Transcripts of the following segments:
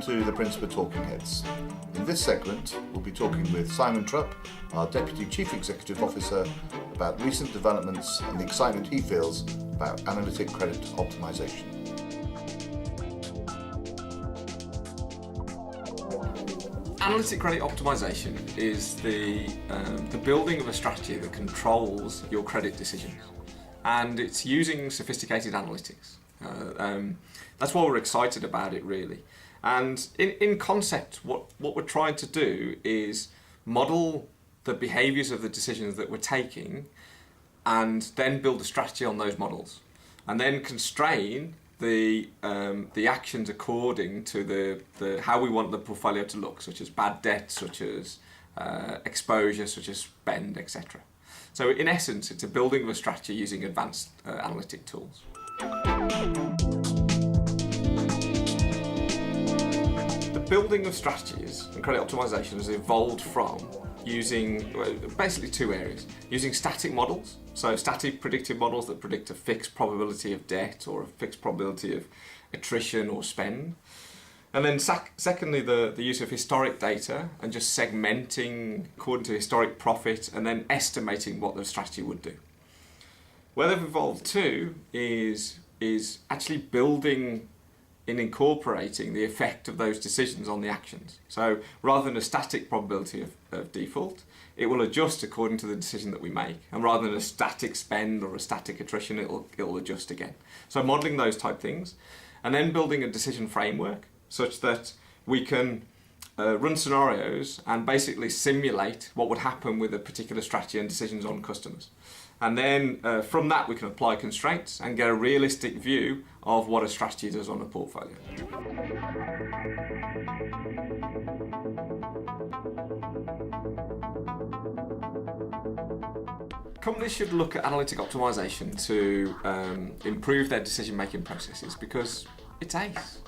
Welcome to the Principal Talking Heads. In this segment, we'll be talking with Simon Trupp, our Deputy Chief Executive Officer, about recent developments and the excitement he feels about analytic credit optimisation. Analytic credit optimisation is the building of a strategy that controls your credit decisions, and it's using sophisticated analytics. That's why we're excited about it, really. And in concept, what we're trying to do is model the behaviours of the decisions that we're taking, and then build a strategy on those models, and then constrain the actions according to the how we want the portfolio to look, such as bad debt, such as exposure, such as spend, etc. So in essence, it's a building of a strategy using advanced analytic tools. The building of strategies and credit optimization has evolved from using basically two areas. Using static models, so static predictive models that predict a fixed probability of debt or a fixed probability of attrition or spend. And then secondly, the use of historic data and just segmenting according to historic profit and then estimating what the strategy would do. Where they've evolved to is actually building and incorporating the effect of those decisions on the actions. So rather than a static probability of default, it will adjust according to the decision that we make. And rather than a static spend or a static attrition, it'll adjust again. So modeling those type things, and then building a decision framework such that we can run scenarios and basically simulate what would happen with a particular strategy and decisions on customers. And then from that we can apply constraints and get a realistic view of what a strategy does on a portfolio. Companies should look at analytic optimization to improve their decision-making processes because it's ace.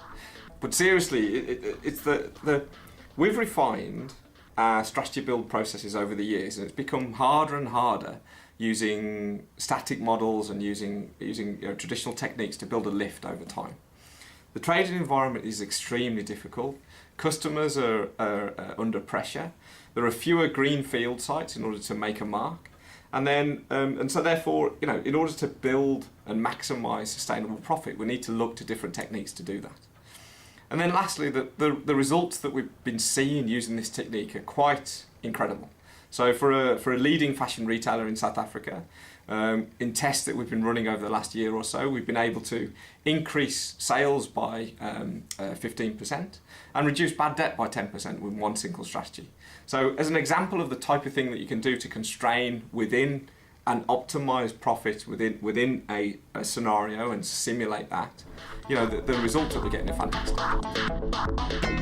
But seriously, it's we've refined our strategy build processes over the years, and it's become harder and harder using static models and using traditional techniques to build a lift over time. The trading environment is extremely difficult. Customers are under pressure. There are fewer greenfield sites in order to make a mark. And so therefore, in order to build and maximize sustainable profit, we need to look to different techniques to do that. And then lastly, the results that we've been seeing using this technique are quite incredible. So for a leading fashion retailer in South Africa, in tests that we've been running over the last year or so, we've been able to increase sales by 15% and reduce bad debt by 10% with one single strategy. So as an example of the type of thing that you can do to constrain within and optimize profit within a scenario and simulate that, the results that we're getting are fantastic.